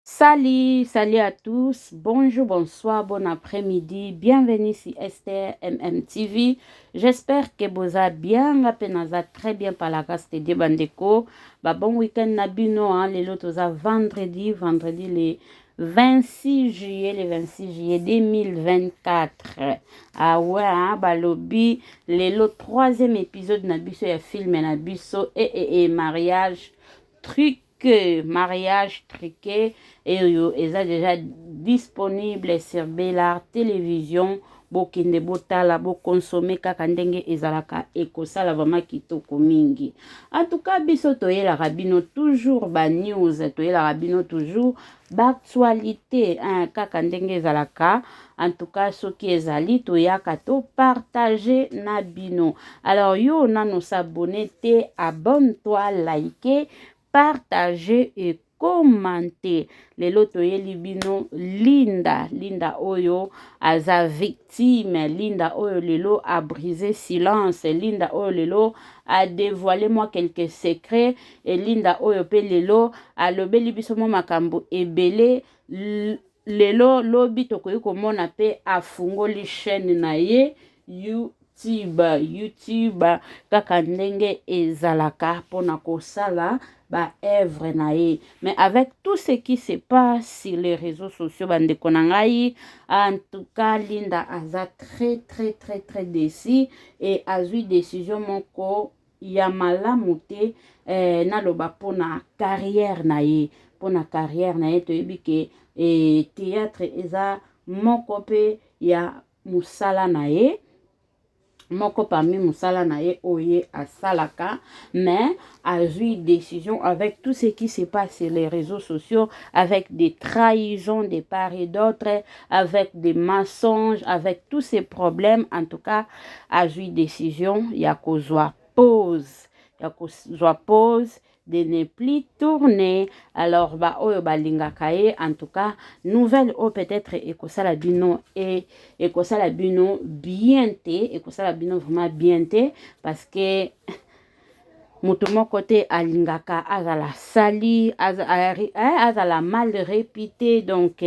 Salut à tous. Bonjour, bonsoir, bon après-midi. Bienvenue sur Esther MMTV. J'espère que vous avez bien, apenaza très bien par la grâce de Dieu bandeko. Bon week-end nabino, les lotos vendredi le 26 juillet, 2024. Ah ouais, balobi, troisième épisode nabiso ya film nabiso et mariage truc mariage truqué et eza déjà disponible sur Belar télévision bokende botala bokonsome kaka ndenge ezalaka ekosala vraiment kitoko mingi. En tout cas biso toyelaka bino toujours ba news, toyelaka bino toujours actualité kaka ndenge ezalaka. En tout cas soki ezali toyaka to partager na bino. Alors yo nano s'abonner te, abonne-toi, like, partager et commenter. Lelo toyeli bino Linda oyo aza victime, Linda oyo lelo a brisé silence, Linda oyo lelo a dévoilé moi quelques secrets, et Linda oyo pe lelo a lobeli biso mo makambo ebele. Lelo lobi tokoyi komona pe afungoli chaîne na ye YouTube kaka ndenge ezalaka pona kosala ba œuvre na ye. Mais avec tout ce qui se passe sur les réseaux sociaux bandeko na ngai, en tout cas Linda aza très déçu et azui décision moko ya malamu te naloba pona carrière na ye. Pona carrière na ye toyebi ke théâtre eza moko pe ya musala na ye, moko parmi musala na ye oye asalaka, mais azui décision avec tout ce qui se passe sur les réseaux sociaux, avec des trahisons de part et d'autre, avec des mensonges, avec tous ces problèmes. En tout cas azui décision ya kozwa pause, de ne plus tourner. Alors oyo balingaka ye, en tout cas nouvelle o peut-être ekosala bino et ekosala bino bien te, ekosala bino vraiment bien te, parce que mutu moko te alingaka azala sali, azala mal réputé. Donc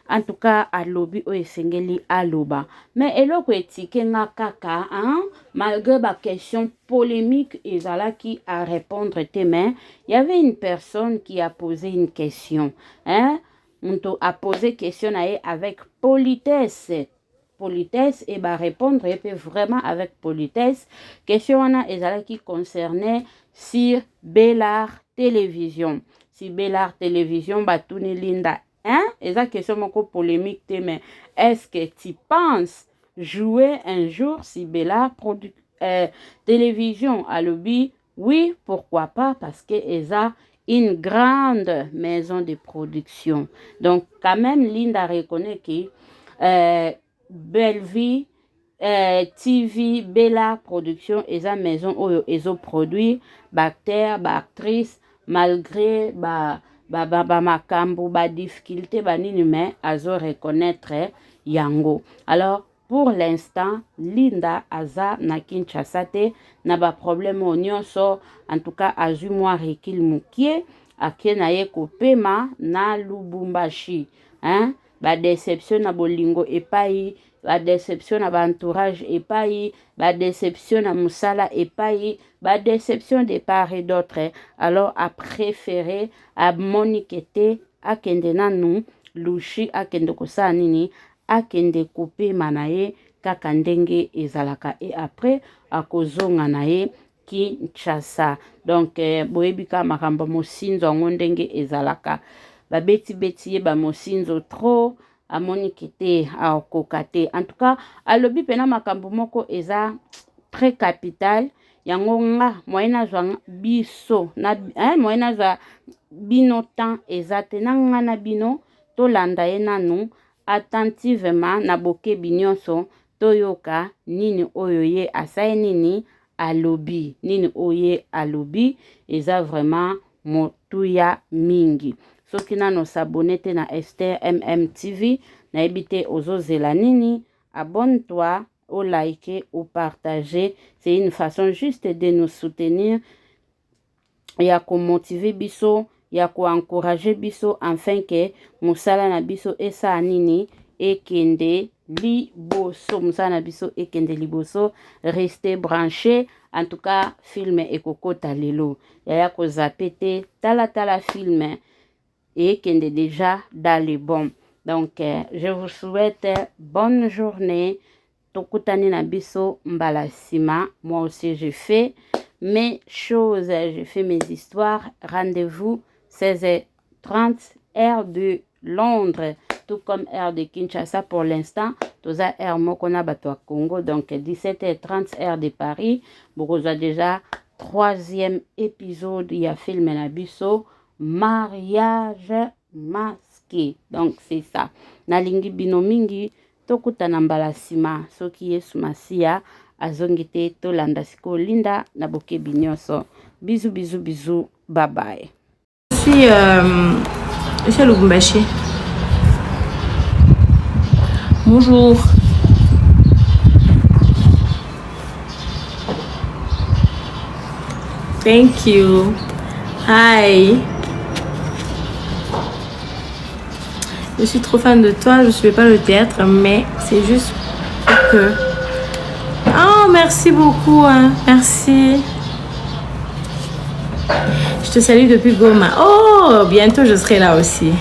en tout cas alobi o esengeli aloba. Mais eloko etike nga kaka malgré ba question polémique ezalaki à répondre te, mais il y avait une personne qui a posé une question. Mutu a posé question avec politesse et répondre et puis vraiment avec politesse. Question wana ezalaki concernait sur Belar télévision. Si Belar télévision batuni Linda eza question moko polémique te, mais est-ce que tu penses jouer un jour si Belar télévision à lobby? Oui, pourquoi pas, parce que eza une grande maison de production. Donc quand même Linda reconnaît que Bellevue TV Belar production eza maison oyo ezo produit bacteur actrice malgré makambo difficulté nini, mais azo reconnaître yango. Alors pour l'instant Linda aza na Kinshasa te, na problème nyonso. En tout cas azui moi recul mukie akie na ye kopema na Lubumbashi. Déception na bolingo epai, déception na entourage epai, déception na musala epai, déception de part et d'autre. Alors a préféré a monikete akende nanu lushi akende kosala nini, akende kopema na ye kaka ndenge ezalaka, et après akozonga na ye Kinshasa. Donc boyebika makambo mosinzo ngo ndenge ezalaka. Beti ye mosinzo trop amoniki te akoka te. En tout cas alobi pena makambo moko eza très capital yango nga moyena zwa biso na moyena zwa bino temps eza te na nga na bino tolanda ye nanu attentivement na bokebi nyonso toyoka nini oyo ye asaye nini alobi, nini oye alobi eza vraiment motuya mingi. Soki nano s'abonner te na Esther MMTV, na ebite ozozela nini, abonne-toi, au liker, au partager. C'est une façon juste de nous soutenir et à motiver biso, ya encourager biso afin que musala na biso esa nini ekende liboso, musala na biso ekende liboso. Restez branché. En tout cas, film ekokota lelo yaya ko zapete tala film et qui est déjà dans les bons. Donc, je vous souhaite bonne journée. Tokutani na biso mbalasima. Moi aussi, je fais mes choses, je fais mes histoires. Rendez-vous 16h30, heure de Londres, tout comme heure de Kinshasa pour l'instant. Toza heure mokona bato à Congo, donc 17h30, heure de Paris. Vous avez déjà 3e épisode, il y a film na biso. Mariage masqué. Donc c'est ça. Nalingi binomingi tokutana mbala sima soki Yesu Masia azongite tolanda siko linda na boke binyoso. Bisous bisous bisous. Bye bye. Monsieur Lubumbashi. Bonjour. Thank you. Hi. Je suis trop fan de toi, je ne fais pas le théâtre, mais c'est juste que... Oh, merci beaucoup, hein. Merci. Je te salue depuis Goma. Oh, bientôt je serai là aussi.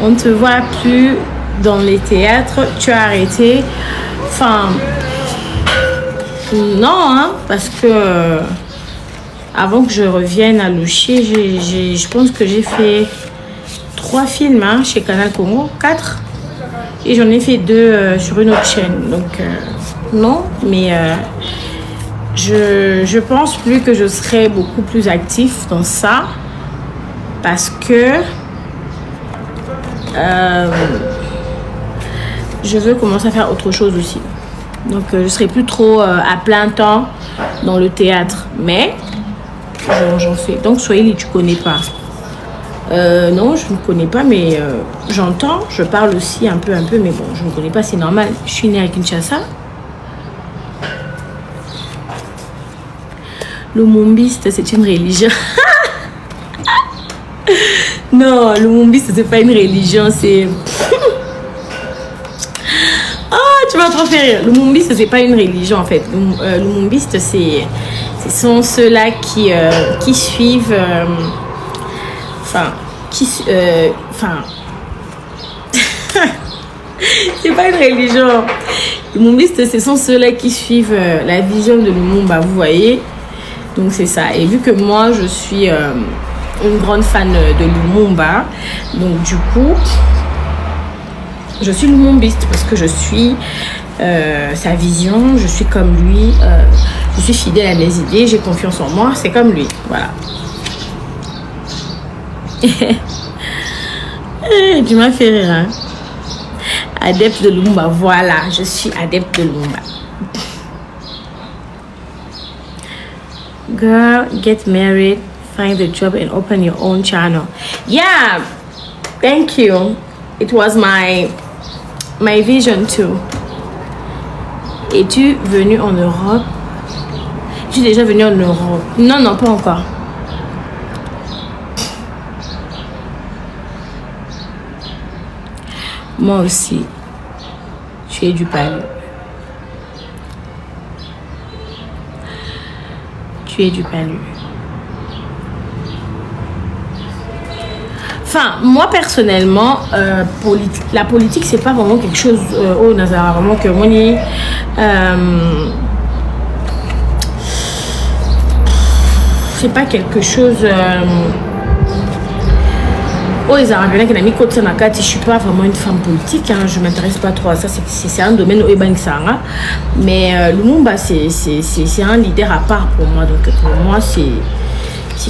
On ne te voit plus dans les théâtres, tu as arrêté. Enfin, non, hein, parce que avant que je revienne à Louchier, je pense que j'ai fait 3 films hein, chez Canal Congo, 4, et j'en ai fait 2 sur une autre chaîne. Donc non, mais je pense plus que je serai beaucoup plus actif dans ça parce que je veux commencer à faire autre chose aussi. Donc je serai plus trop à plein temps dans le théâtre, mais j'en fais. Donc Swahili, tu connais pas? Non, je ne connais pas, mais j'entends, je parle aussi un peu, mais bon, je ne connais pas, c'est normal. Je suis née à Kinshasa. Le mumbiste, c'est une religion. Non, le mumbiste, c'est pas une religion, c'est... Oh, tu vas trop faire rire. Le mumbiste, c'est pas une religion, en fait. Le mumbiste, ce sont ceux-là qui suivent... c'est pas une religion. Les mumbistes, ce sont ceux-là qui suivent la vision de Lumumba, vous voyez. Donc c'est ça. Et vu que moi, je suis une grande fan de Lumumba, donc du coup, je suis lumumbiste parce que je suis sa vision, je suis comme lui, je suis fidèle à mes idées, j'ai confiance en moi, c'est comme lui. Voilà. Tu m'as fait rire, hein? Adepte de Lumumba, voilà, je suis adepte de Lumumba. Girl, get married, find a job and open your own channel. Yeah, thank you. It was my vision too. Es-tu venu en Europe? Je suis déjà venue en Europe. Non, non, pas encore. Moi aussi, tu es du Palu. Tu es du Palu. Enfin, moi personnellement, la politique, c'est pas vraiment quelque chose au Nazara, vraiment que on est. C'est pas quelque chose. Oh, les Arabiens qui n'ont mis côté Nakati, je suis pas vraiment une femme politique, hein, je m'intéresse pas trop à ça, c'est un domaine où Eban Sara. Mais Lumumba, c'est un leader à part pour moi, donc pour moi, c'est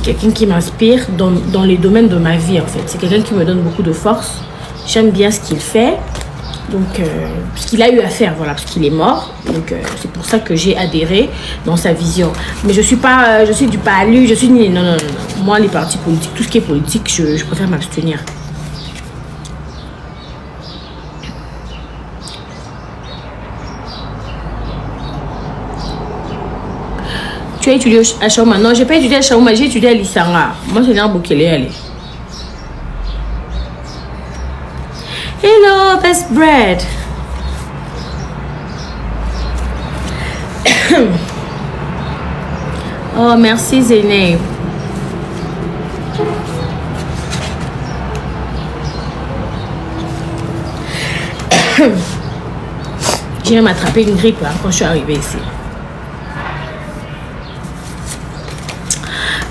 quelqu'un qui m'inspire dans les domaines de ma vie en fait. C'est quelqu'un qui me donne beaucoup de force, j'aime bien ce qu'il fait, donc ce qu'il a eu à faire, voilà, parce qu'il est mort, donc c'est pour ça que j'ai adhéré dans sa vision. Mais je suis pas, je suis du Palu, je suis non, moi les partis politiques, tout ce qui est politique, je préfère m'abstenir. Tu as étudié à Chaouma? Non, j'ai pas étudié à Chaouma, j'ai étudié à Lissanga. Moi, c'est dans Bukele, allez. Hello, best bread. Oh, merci Zeynep. J'ai m'attrapé une grippe hein, quand je suis arrivée ici.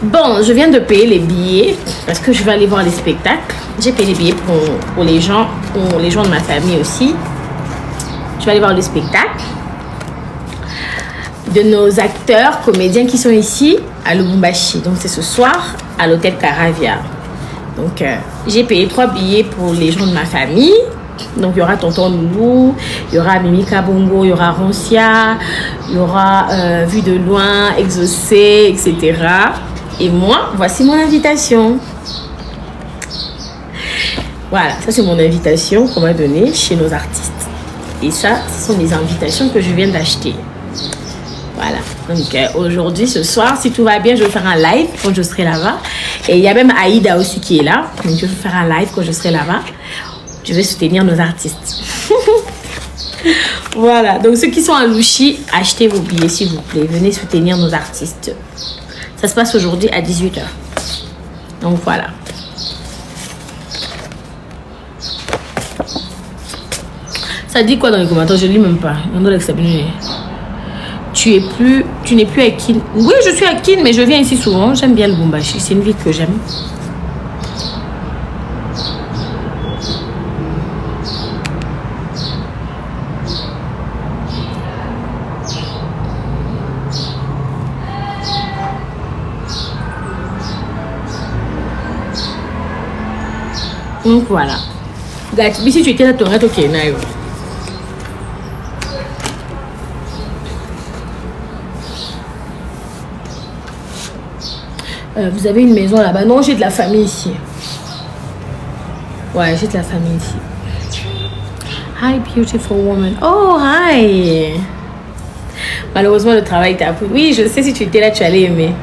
Bon, je viens de payer les billets parce que je vais aller voir les spectacles. J'ai payé les billets pour les gens de ma famille aussi. Je vais aller voir le spectacle de nos acteurs, comédiens qui sont ici à Lubumbashi. Donc c'est ce soir à l'hôtel Caravia. Donc j'ai payé 3 billets pour les gens de ma famille. Donc il y aura Tonton Loulou, il y aura Mimi Kabongo, il y aura Roncia, il y aura Vue de loin, Exaucé, etc. Et moi, voici mon invitation. Voilà, ça c'est mon invitation qu'on m'a donnée chez nos artistes. Et ça, ce sont les invitations que je viens d'acheter. Voilà, donc aujourd'hui, ce soir, si tout va bien, je vais faire un live quand je serai là-bas. Et il y a même Aïda aussi qui est là. Donc je vais faire un live quand je serai là-bas. Je vais soutenir nos artistes. Voilà, donc ceux qui sont à Louchi, achetez vos billets s'il vous plaît. Venez soutenir nos artistes. Ça se passe aujourd'hui à 18h. Donc voilà. Ça dit quoi dans les commentaires? Je lis même pas. Tu n'es plus à Kin. Oui, je suis à Kin, mais je viens ici souvent. J'aime bien le Lubumbashi. C'est une ville que j'aime. Donc voilà. Gati, si tu étais là, tu aurais toqué. Vous avez une maison là-bas? Non, j'ai de la famille ici. Ouais, j'ai de la famille ici. Hi, beautiful woman. Oh, hi. Malheureusement, le travail t'a pris. Oui, je sais, si tu étais là, tu allais aimer.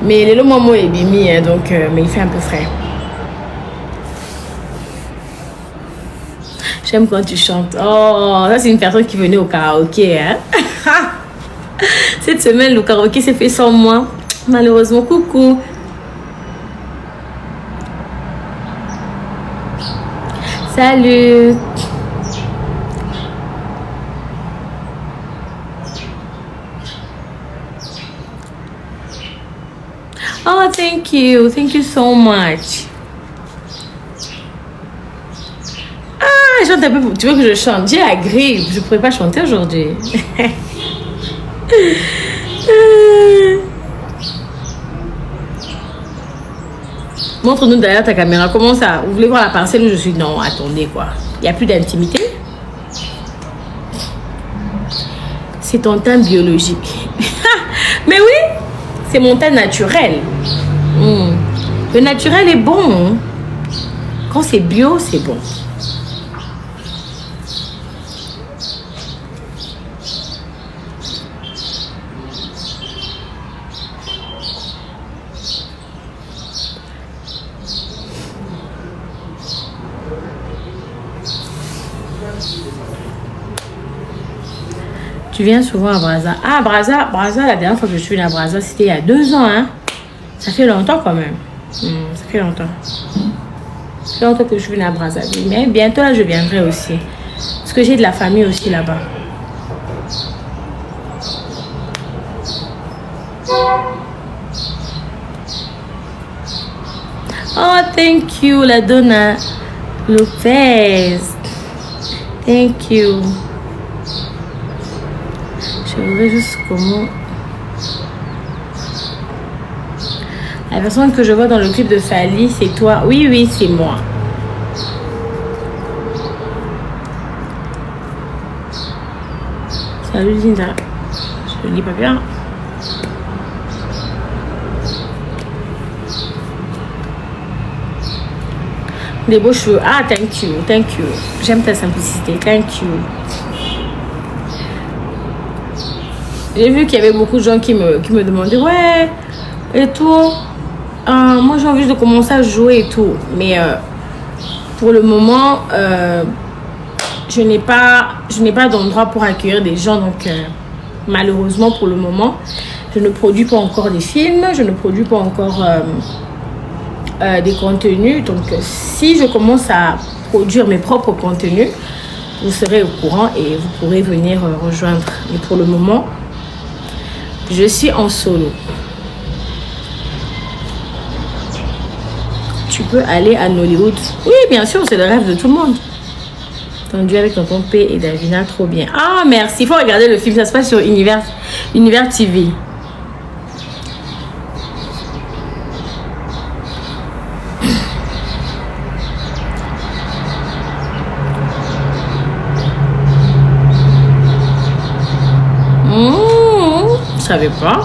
Mais le moment est bimi, hein, donc, mais il fait un peu frais. J'aime quand tu chantes. Oh, ça c'est une personne qui venait au karaoké. Hein? Cette semaine, le karaoké s'est fait sans moi. Malheureusement, coucou. Salut. Oh, thank you. Thank you so much. Ah, chante un peu. Tu veux que je chante? J'ai la grippe. Je ne pourrais pas chanter aujourd'hui. Montre-nous derrière ta caméra. Comment ça? Vous voulez voir la parcelle où je suis? Non, attendez quoi. Il n'y a plus d'intimité. C'est ton teint biologique. Mais oui, c'est mon teint naturel. Le naturel est bon. Quand c'est bio, c'est bon. Tu viens souvent à Brazza. Ah, Brazza, la dernière fois que je suis venue à Brazza, c'était il y a 2 ans. Hein? Ça fait longtemps quand même. Ça fait longtemps. Ça fait longtemps que je suis venue à Brazza. Mais bientôt, là, je viendrai aussi. Parce que j'ai de la famille aussi là-bas. Oh, thank you, la Donna Lopez. Thank you. Je voudrais juste comment... La personne que je vois dans le clip de Fali, c'est toi. Oui, oui, c'est moi. Salut Linda. Je ne lis pas bien. Des beaux cheveux. Ah, thank you, thank you. J'aime ta simplicité. Thank you. J'ai vu qu'il y avait beaucoup de gens qui me demandaient, ouais, et tout. Moi, j'ai envie de commencer à jouer et tout. Mais pour le moment, je n'ai pas d'endroit pour accueillir des gens. Donc, malheureusement, pour le moment, je ne produis pas encore des films. Je ne produis pas encore des contenus. Donc, si je commence à produire mes propres contenus, vous serez au courant et vous pourrez venir rejoindre. Mais pour le moment, je suis en solo. Tu peux aller à Nollywood. Oui, bien sûr, c'est le rêve de tout le monde. Tendu avec tonton P et Davina, trop bien. Ah, merci. Il faut regarder le film. Ça se passe sur Univers TV. Je savais pas.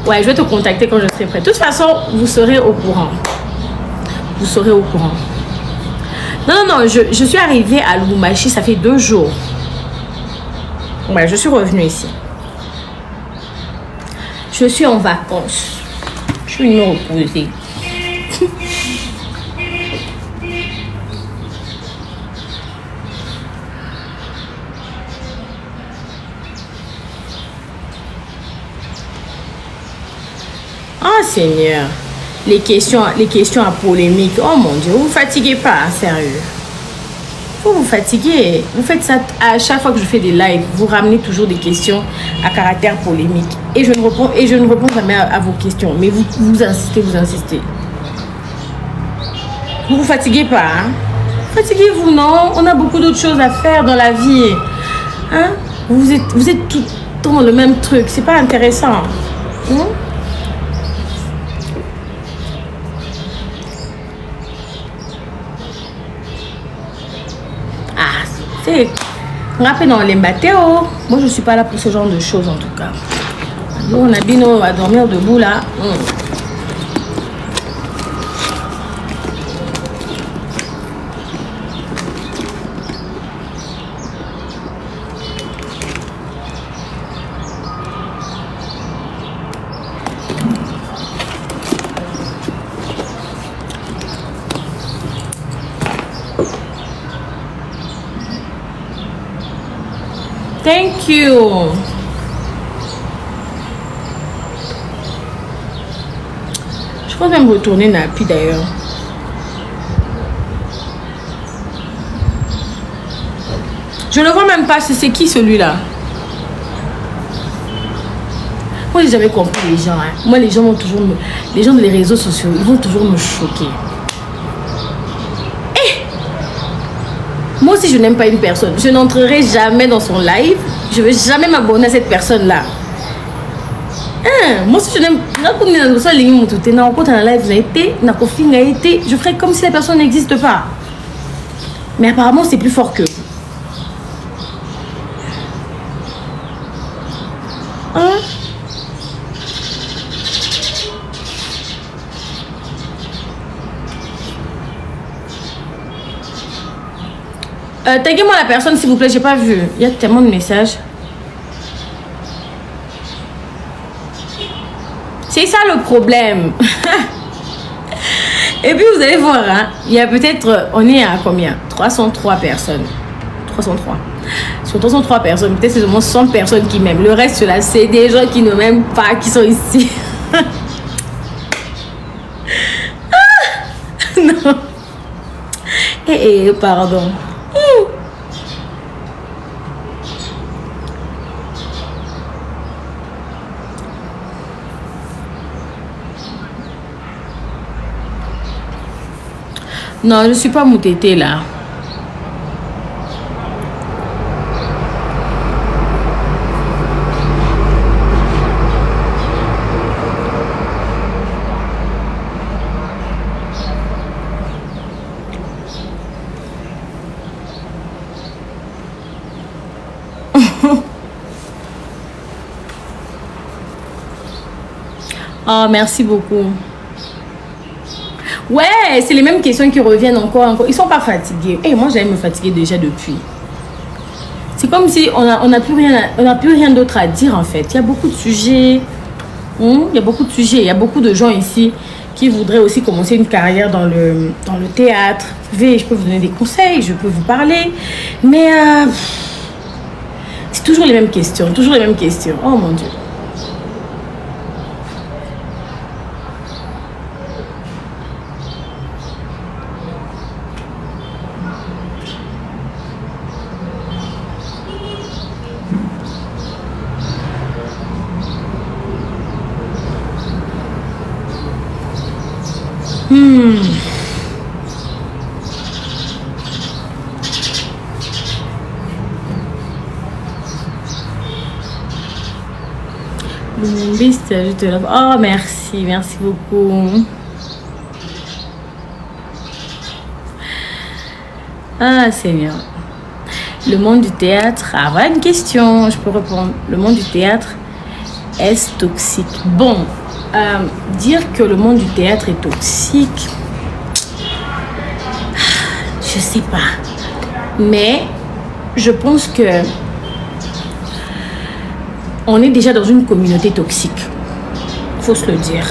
Ouais, je vais te contacter quand je serai prête. De toute façon, vous serez au courant. Vous serez au courant. Non, je suis arrivée à Lubumbashi, ça fait 2 jours. Ouais, je suis revenue ici. Je suis en vacances. Je suis venue me reposer. Oh Seigneur, les questions à polémique. Oh mon Dieu, vous vous fatiguez pas, sérieux. Vous vous fatiguez. Vous faites ça à chaque fois que je fais des lives. Vous ramenez toujours des questions à caractère polémique. Et je ne réponds jamais à vos questions. Mais vous insistez. Vous vous fatiguez pas, hein? Fatiguez-vous, non? On a beaucoup d'autres choses à faire dans la vie. Hein? Vous êtes tout le temps dans le même truc. C'est pas intéressant. Hein? Rappelez dans les bateaux. Moi, je suis pas là pour ce genre de choses en tout cas. Nous, on a bien à dormir debout là. Thank you. Je crois même retourner Napi d'ailleurs. Je ne vois même pas c'est qui celui-là. Moi j'ai jamais compris les gens. Hein. Moi les gens vont toujours les gens des réseaux sociaux, ils vont toujours me choquer. Moi aussi, je n'aime pas une personne. Je n'entrerai jamais dans son live. Je ne vais jamais m'abonner à cette personne-là. Moi aussi, je n'aime pas. Je ferai comme si la personne n'existe pas. Mais apparemment, c'est plus fort que vous. Taguez-moi la personne s'il vous plaît, j'ai pas vu. Il y a tellement de messages. C'est ça le problème. Et puis vous allez voir, hein, il y a peut-être, on est à combien? 303 personnes. 303. Sur 303 personnes, peut-être c'est seulement 100 personnes qui m'aiment. Le reste là, c'est des gens qui ne m'aiment pas, qui sont ici. Non. Pardon. Non, je ne suis pas moutété là. Oh, merci beaucoup. Ouais, c'est les mêmes questions qui reviennent encore. Ils sont pas fatigués. Et moi, j'allais me fatiguer déjà depuis. c'est comme si on n'a plus rien d'autre à dire en fait. Il y a beaucoup de sujets. Il y a beaucoup de sujets. Il y a beaucoup de gens ici qui voudraient aussi commencer une carrière dans le théâtre. Je peux vous donner des conseils, je peux vous parler. Mais c'est toujours les mêmes questions. Toujours les mêmes questions. Oh mon Dieu. Je te love. Oh, merci beaucoup. Ah, Seigneur. Le monde du théâtre, voilà une question, je peux répondre. Le monde du théâtre, est-ce toxique? Bon, dire que le monde du théâtre est toxique, je sais pas. Mais je pense que on est déjà dans une communauté toxique. Faut se le dire.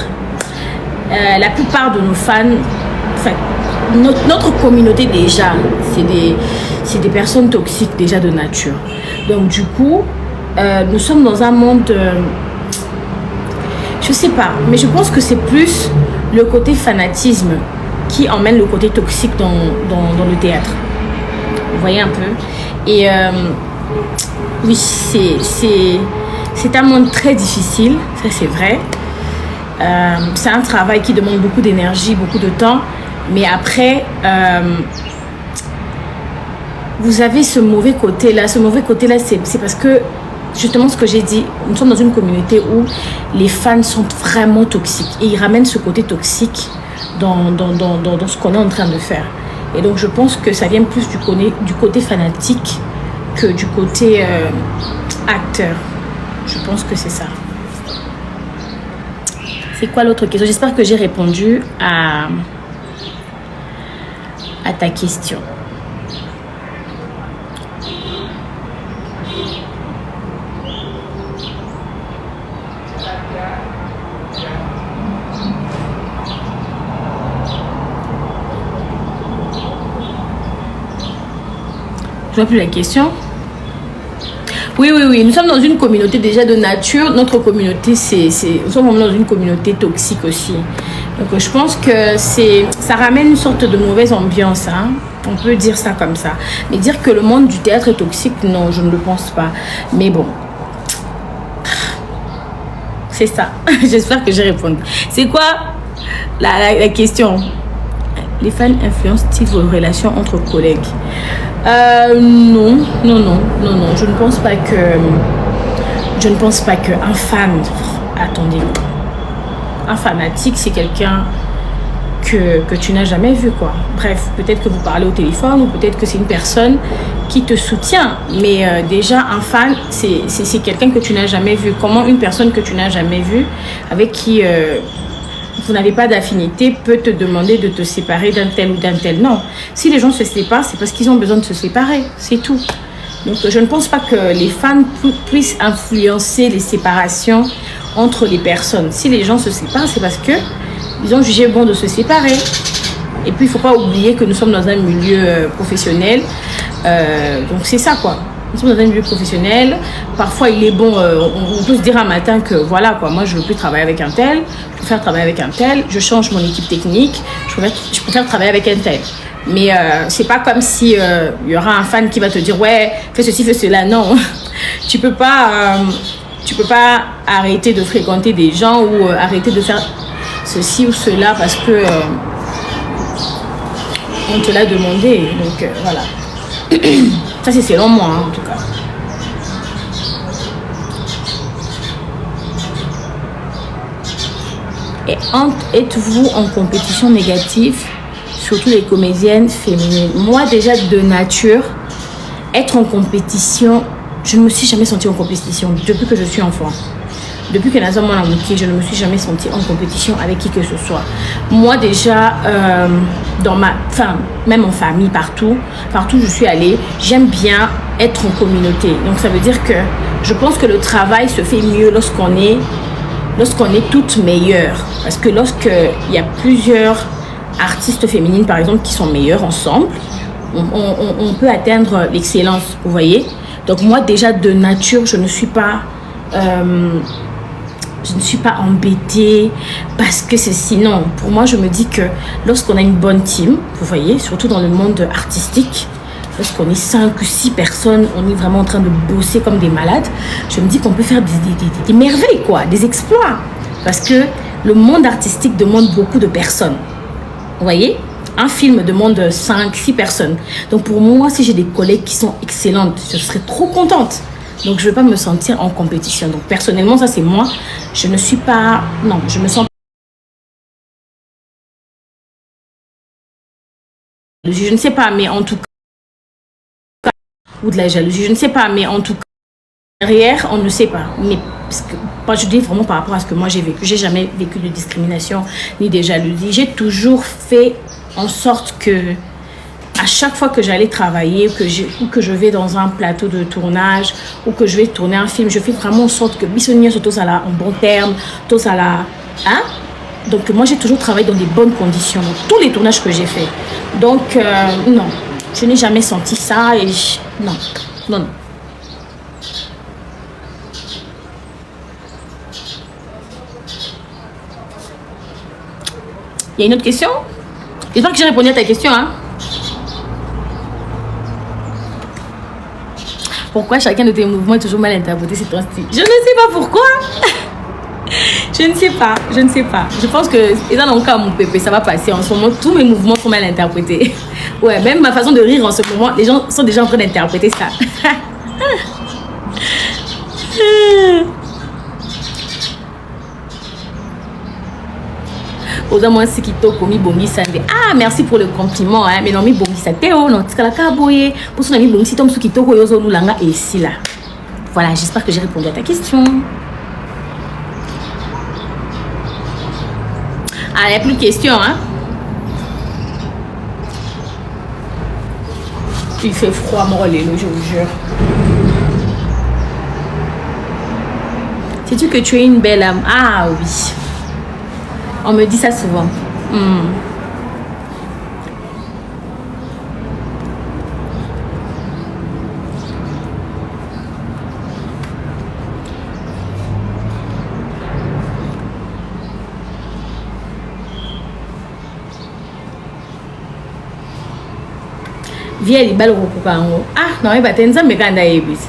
La plupart de nos fans, enfin, notre communauté déjà, c'est des personnes toxiques déjà de nature. Donc du coup, nous sommes dans un monde, je sais pas, mais je pense que c'est plus le côté fanatisme qui emmène le côté toxique dans le théâtre. Vous voyez un peu? Et oui, c'est un monde très difficile, ça c'est vrai. C'est un travail qui demande beaucoup d'énergie, beaucoup de temps. Mais après, vous avez ce mauvais côté-là. Ce mauvais côté-là, c'est parce que, justement ce que j'ai dit, nous sommes dans une communauté où les fans sont vraiment toxiques. Et ils ramènent ce côté toxique dans ce qu'on est en train de faire. Et donc je pense que ça vient plus du côté fanatique que du côté acteur. Je pense que c'est ça. C'est quoi l'autre question? J'espère que j'ai répondu à ta question. Je vois plus la question. Oui. Nous sommes dans une communauté déjà de nature. Notre communauté, nous sommes vraiment dans une communauté toxique aussi. Donc, je pense que ça ramène une sorte de mauvaise ambiance. Hein. On peut dire ça comme ça. Mais dire que le monde du théâtre est toxique, non, je ne le pense pas. Mais bon, c'est ça. J'espère que j'ai répondu. C'est quoi la question? Les fans influencent-ils vos relations entre collègues? Non. Je ne pense pas que un fan, attendez, un fanatique, c'est quelqu'un que tu n'as jamais vu, quoi. Bref, peut-être que vous parlez au téléphone ou peut-être que c'est une personne qui te soutient. Mais déjà, un fan, c'est quelqu'un que tu n'as jamais vu. Comment une personne que tu n'as jamais vue, avec qui vous n'avez pas d'affinité, peut te demander de te séparer d'un tel ou d'un tel? Non. Si les gens se séparent, c'est parce qu'ils ont besoin de se séparer. C'est tout. Donc, je ne pense pas que les fans puissent influencer les séparations entre les personnes. Si les gens se séparent, c'est parce que ils ont jugé bon de se séparer. Et puis, il ne faut pas oublier que nous sommes dans un milieu professionnel. Donc, c'est ça, quoi. Nous sommes dans un milieu professionnel. Parfois, il est bon, on peut se dire un matin que voilà, quoi, moi, je ne veux plus travailler avec un tel. Je préfère travailler avec un tel. Je change mon équipe technique. Je préfère travailler avec un tel. Mais c'est pas comme si y aura un fan qui va te dire ouais, fais ceci, fais cela. Non, tu peux pas arrêter de fréquenter des gens ou arrêter de faire ceci ou cela parce que on te l'a demandé. Donc voilà. Ça c'est selon moi, hein, en tout cas. Et êtes-vous en compétition négative, surtout les comédiennes féminines? Moi déjà de nature, être en compétition, je ne me suis jamais sentie en compétition depuis que je suis enfant. Depuis que Naza m'a manqué, je ne me suis jamais sentie en compétition avec qui que ce soit. Moi déjà, même en famille, partout où je suis allée, j'aime bien être en communauté. Donc ça veut dire que je pense que le travail se fait mieux lorsqu'on est toutes meilleures. Parce que lorsqu'il y a plusieurs artistes féminines, par exemple, qui sont meilleures ensemble, on peut atteindre l'excellence, vous voyez. Donc moi, déjà, de nature, je ne suis pas embêtée parce que c'est sinon. Pour moi, je me dis que lorsqu'on a une bonne team, vous voyez, surtout dans le monde artistique, lorsqu'on est 5 ou 6 personnes, on est vraiment en train de bosser comme des malades, je me dis qu'on peut faire des merveilles, quoi, des exploits. Parce que le monde artistique demande beaucoup de personnes. Vous voyez, un film demande 5, 6 personnes. Donc pour moi, si j'ai des collègues qui sont excellentes, je serais trop contente. Donc je ne vais pas me sentir en compétition. Donc personnellement, ça c'est moi. Je ne suis pas... Non, je me sens... Je ne sais pas, mais en tout cas... Ou de la jalousie, je ne sais pas, mais en tout cas... Derrière, on ne sait pas. Mais parce que, je dis vraiment par rapport à ce que moi j'ai vécu. J'ai jamais vécu de discrimination ni de jalousie. J'ai toujours fait en sorte que... À chaque fois que j'allais travailler, ou que je vais dans un plateau de tournage, ou que je vais tourner un film, je fais vraiment en sorte que Bissonnier soit tous en bon terme, tous à la... Hein? Donc moi, j'ai toujours travaillé dans des bonnes conditions, dans tous les tournages que j'ai fait. Donc, non, je n'ai jamais senti ça et... Non. Il y a une autre question? J'espère que j'ai répondu à ta question, hein? Pourquoi chacun de tes mouvements est toujours mal interprété ces temps-ci? Je ne sais pas pourquoi. Je ne sais pas. Je pense que, et dans mon cas, mon pépé, ça va passer. En ce moment, tous mes mouvements sont mal interprétés. Ouais, même ma façon de rire en ce moment, les gens sont déjà en train d'interpréter ça. Ah, merci pour le compliment, hein. Mais non, mi bongi sa teo, non, tika la kaboye. Pour son ami bongi, si tom su kitoko yozo lulanga et ici là. Voilà, j'espère que j'ai répondu à ta question. Ah, il n'y a plus de questions, hein. Il fait froid, moi, je vous jure. Sais-tu que tu es une belle âme? Ah oui. On me dit ça souvent. Viens les balles au coupango. Ah non, mais t'es un mécanique d'Aébis.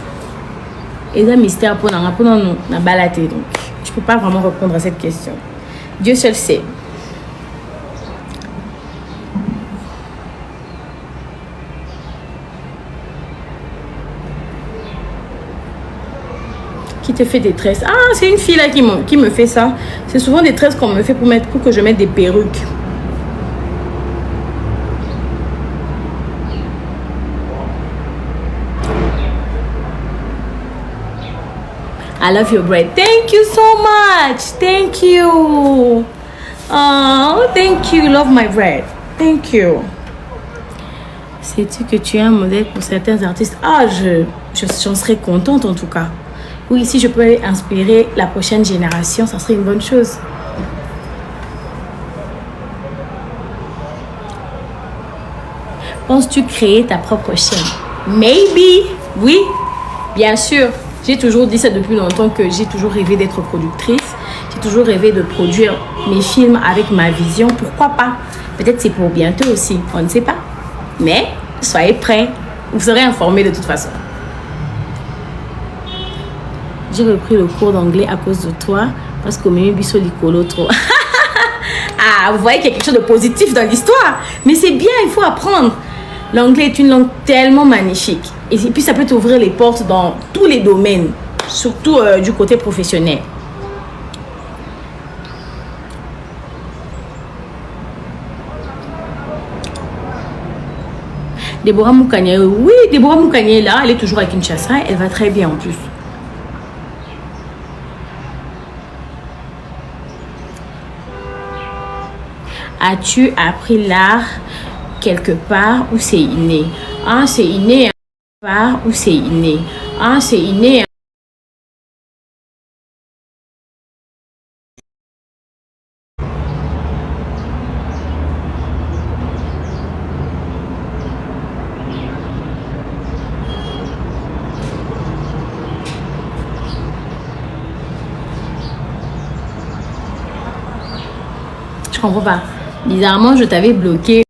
Et un mystère pour nous na balaté, donc je peux pas vraiment répondre à cette question. Dieu seul sait. Qui te fait des tresses? Ah, c'est une fille là qui me fait ça. C'est souvent des tresses qu'on me fait pour que je mette des perruques. I love your bread. Thank you so much. Thank you. Oh, thank you. Love my bread. Thank you. Sais-tu que tu es un modèle pour certains artistes? Ah, j'en serais contente en tout cas. Oui, si je peux inspirer la prochaine génération, ça serait une bonne chose. Penses-tu créer ta propre chaîne? Maybe. Oui, bien sûr. J'ai toujours dit ça depuis longtemps que j'ai toujours rêvé d'être productrice. J'ai toujours rêvé de produire mes films avec ma vision. Pourquoi pas? Peut-être c'est pour bientôt aussi. On ne sait pas. Mais soyez prêts. Vous serez informés de toute façon. J'ai repris le cours d'anglais à cause de toi. Parce qu'au milieu, biso licolo trop. Ah, vous voyez qu'il y a quelque chose de positif dans l'histoire. Mais c'est bien, il faut apprendre. L'anglais est une langue tellement magnifique. Et puis, ça peut t'ouvrir les portes dans tous les domaines, surtout du côté professionnel. Déborah Moukanye, oui, Déborah Moukanye, là, elle est toujours à Kinshasa. Elle va très bien en plus. As-tu appris l'art quelque part ou c'est inné. Ah, c'est inné. Part ou c'est inné. Ah, c'est inné. Je comprends pas. Bizarrement, je t'avais bloqué.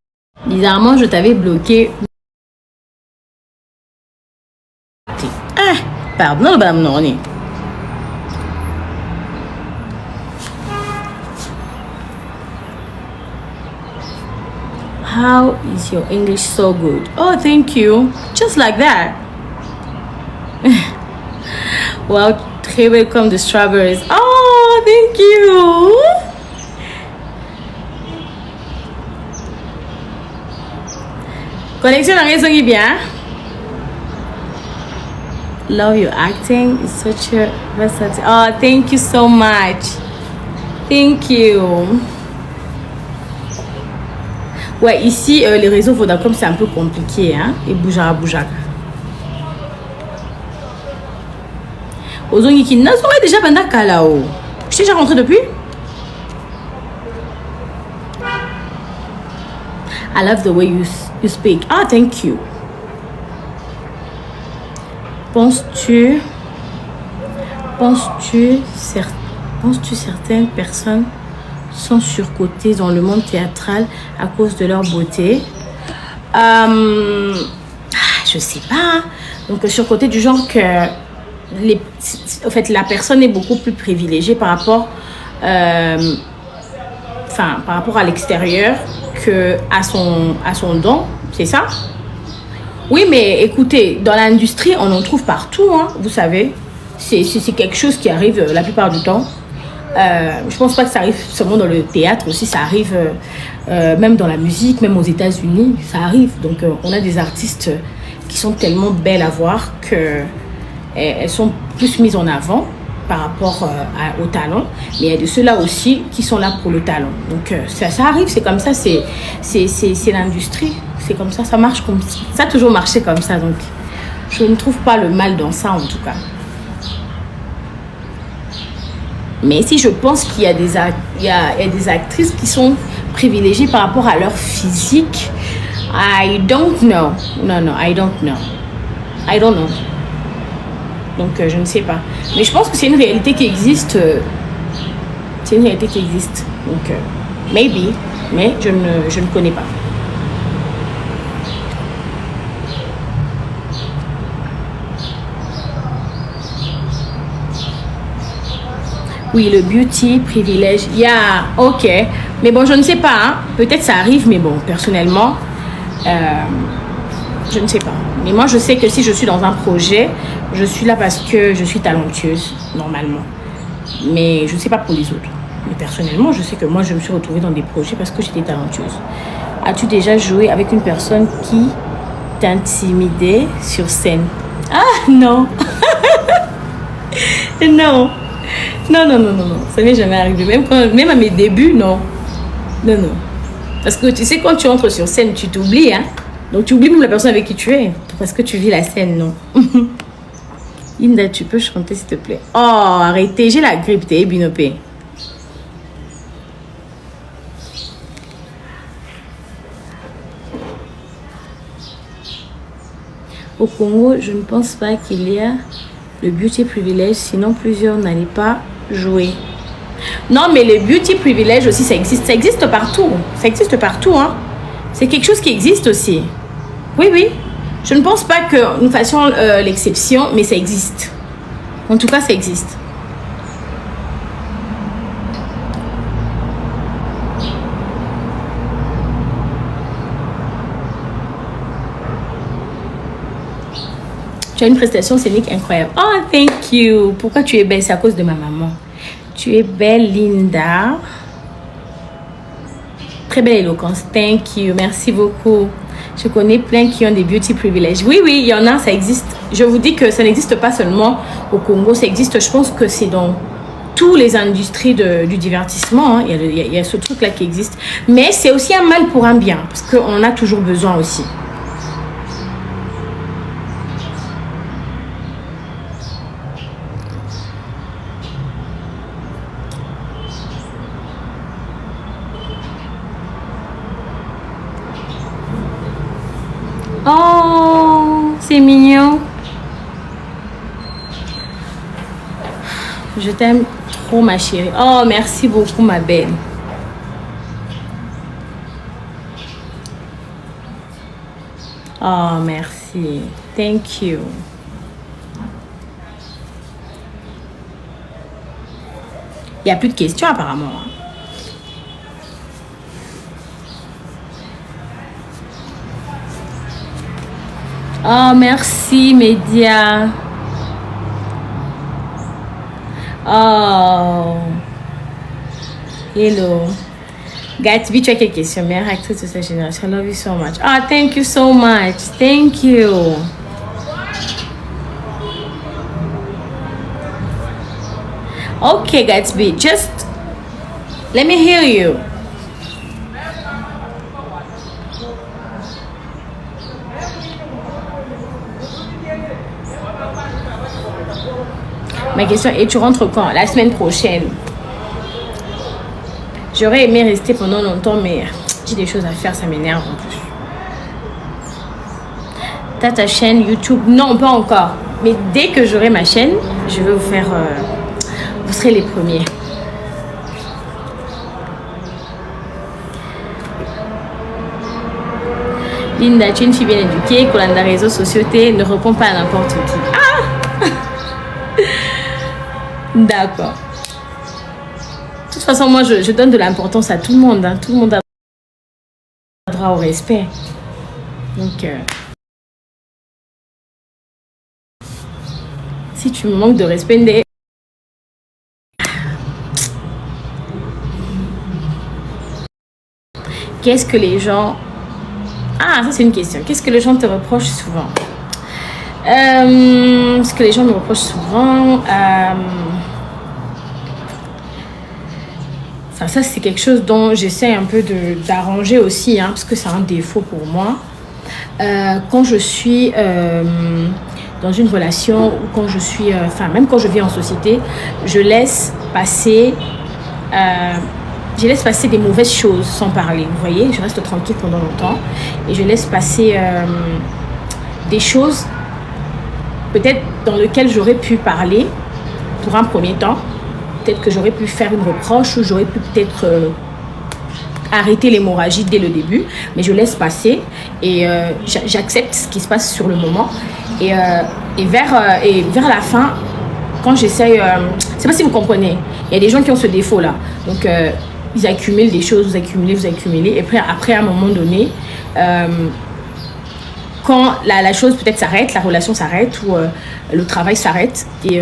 Bizarrement, je t'avais bloqué. Ah, pardon, madame Noni. How is your English so good? Oh, thank you. Just like that. Wow, très welcome the strawberries. Oh, thank you. Connexion à raison est bien. Love your acting. It's such a versatile. Oh, thank you so much. Thank you. Ouais, ici, les réseaux Vodacom, c'est un peu compliqué, hein. Et boujara. Ozongi qui n'a pas déjà pendant Kalao. Je suis déjà rentrée depuis. I love the way you speak. Ah, thank you. Penses-tu certaines personnes sont surcotées dans le monde théâtral à cause de leur beauté? Je sais pas. Donc surcotée du genre que en fait la personne est beaucoup plus privilégiée par rapport par rapport à l'extérieur que à son don, c'est ça? Oui, mais écoutez, dans l'industrie, on en trouve partout, hein, vous savez. C'est quelque chose qui arrive la plupart du temps. Je pense pas que ça arrive seulement dans le théâtre aussi, ça arrive même dans la musique, même aux États-Unis, ça arrive. Donc on a des artistes qui sont tellement belles à voir que elles sont plus mises en avant par rapport au talent, mais il y a de ceux-là aussi qui sont là pour le talent. Donc ça arrive, c'est comme ça, c'est l'industrie, c'est comme ça marche comme ça. Ça a toujours marché comme ça, donc je ne trouve pas le mal dans ça en tout cas. Mais si je pense qu'il y a des actrices qui sont privilégiées par rapport à leur physique, I don't know. Non, I don't know. I don't know. Donc, je ne sais pas. Mais je pense que c'est une réalité qui existe. C'est une réalité qui existe. Donc, maybe. Mais je ne connais pas. Oui, le beauty privilège. Yeah, ok. Mais bon, je ne sais pas. Hein. Peut-être ça arrive, mais bon, personnellement, je ne sais pas. Mais moi, je sais que si je suis dans un projet, je suis là parce que je suis talentueuse, normalement. Mais je ne sais pas pour les autres. Mais personnellement, je sais que moi, je me suis retrouvée dans des projets parce que j'étais talentueuse. As-tu déjà joué avec une personne qui t'intimidait sur scène? Ah, non. Non. Non. Ça m'est jamais arrivé. Même à mes débuts, non. Non. Parce que tu sais, quand tu entres sur scène, tu t'oublies, hein. Donc tu oublies même la personne avec qui tu es. Parce que tu vis la scène, non. Linda, tu peux chanter, s'il te plaît? Oh, arrêtez, j'ai la grippe, t'es binopé. Au Congo, je ne pense pas qu'il y a le beauty privilège, sinon plusieurs n'allaient pas jouer. Non, mais le beauty privilège aussi, ça existe partout. Ça existe partout, hein. C'est quelque chose qui existe aussi. Oui. Je ne pense pas que nous fassions l'exception, mais ça existe. En tout cas, ça existe. Tu as une prestation scénique incroyable. Oh, thank you. Pourquoi tu es belle? C'est à cause de ma maman. Tu es belle, Linda. Très belle éloquence. Thank you. Merci beaucoup. Je connais plein qui ont des beauty privilèges. Oui, il y en a, ça existe. Je vous dis que ça n'existe pas seulement au Congo. Ça existe, je pense que c'est dans tous les industries du divertissement, hein. Il y a ce truc-là qui existe. Mais c'est aussi un mal pour un bien, parce qu'on en a toujours besoin aussi. Oh, c'est mignon. Je t'aime trop, ma chérie. Oh, merci beaucoup, ma belle. Oh, merci. Thank you. Il n'y a plus de questions, apparemment. Oh, merci, Média. Oh. Hello. Gatsby, tu as quelques questions. Meilleure actrice de sa génération. I love you so much. Oh, thank you so much. Thank you. Okay, Gatsby, just let me hear you. Ma question est, tu rentres quand? La semaine prochaine. J'aurais aimé rester pendant longtemps, mais j'ai des choses à faire, ça m'énerve en plus. T'as ta chaîne YouTube? Non, pas encore. Mais dès que j'aurai ma chaîne, je vais vous faire... vous serez les premiers. Linda, tu es une fille bien éduquée, Colanda réseaux sociaux, ne répond pas à n'importe qui. Ah! D'accord. De toute façon, moi, je donne de l'importance à tout le monde. Hein. Tout le monde a droit au respect. Donc, si tu me manques de respect, qu'est-ce que les gens... Ah, ça c'est une question. Qu'est-ce que les gens te reprochent souvent? Ce que les gens me reprochent souvent... Ça c'est quelque chose dont j'essaie un peu d'arranger aussi, hein, parce que c'est un défaut pour moi. Quand je suis dans une relation, ou quand je suis... même quand je vis en société, je laisse passer des mauvaises choses sans parler. Vous voyez, je reste tranquille pendant longtemps et je laisse passer des choses peut-être dans lesquelles j'aurais pu parler pour un premier temps. Peut-être que j'aurais pu faire une reproche ou j'aurais pu peut-être arrêter l'hémorragie dès le début, mais je laisse passer et j'accepte ce qui se passe sur le moment et vers la fin, quand j'essaye, je sais pas si vous comprenez, il y a des gens qui ont ce défaut là, donc ils accumulent des choses, vous accumulez et après à un moment donné, quand la chose peut-être s'arrête, la relation s'arrête ou le travail s'arrête et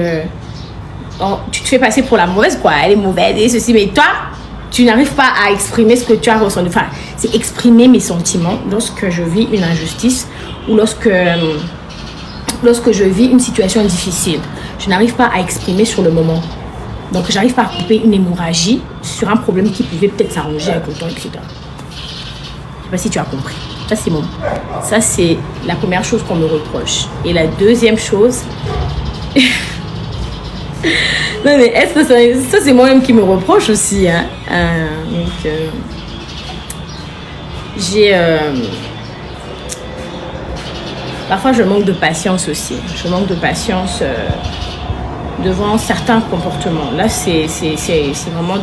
tu te fais passer pour la mauvaise, quoi, elle est mauvaise et ceci, mais toi tu n'arrives pas à exprimer ce que tu as ressenti. Enfin, c'est exprimer mes sentiments lorsque je vis une injustice ou lorsque je vis une situation difficile. Je n'arrive pas à exprimer sur le moment. Donc, j'arrive pas à couper une hémorragie sur un problème qui pouvait peut-être s'arranger avec le temps, etc. Je ne sais pas si tu as compris. Ça, c'est la première chose qu'on me reproche. Et la deuxième chose... Non mais est-ce que ça c'est moi-même qui me reproche aussi, hein? Parfois je manque de patience aussi. Je manque de patience devant certains comportements. Là c'est vraiment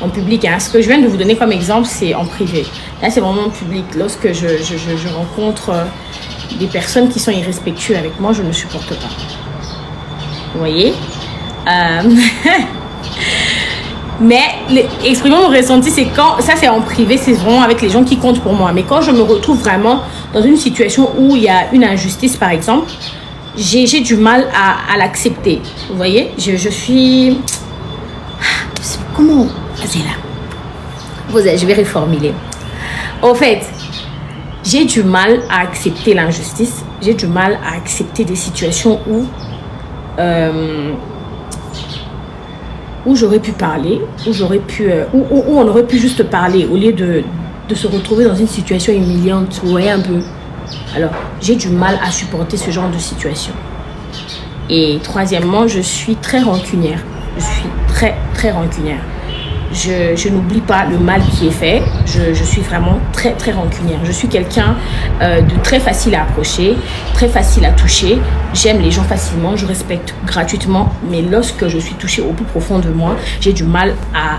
en public, hein. Ce que je viens de vous donner comme exemple, c'est en privé. Là c'est vraiment en public. Lorsque je rencontre des personnes qui sont irrespectueuses avec moi, je ne supporte pas. Vous voyez? Mais exprimer mon ressenti, c'est quand ça c'est en privé, c'est vraiment avec les gens qui comptent pour moi. Mais quand je me retrouve vraiment dans une situation où il y a une injustice par exemple, j'ai du mal à l'accepter. Vous voyez, je suis... Comment? C'est là. Je vais reformuler. Au fait, j'ai du mal à accepter l'injustice. J'ai du mal à accepter des situations où où j'aurais pu parler, où on aurait pu juste parler au lieu de se retrouver dans une situation humiliante. Vous voyez un peu. Alors, j'ai du mal à supporter ce genre de situation. Et troisièmement, je suis très rancunière. Je suis très, très rancunière. Je n'oublie pas le mal qui est fait. Je suis vraiment très, très rancunière. Je suis quelqu'un de très facile à approcher, très facile à toucher. J'aime les gens facilement, je respecte gratuitement. Mais lorsque je suis touchée au plus profond de moi, j'ai du mal à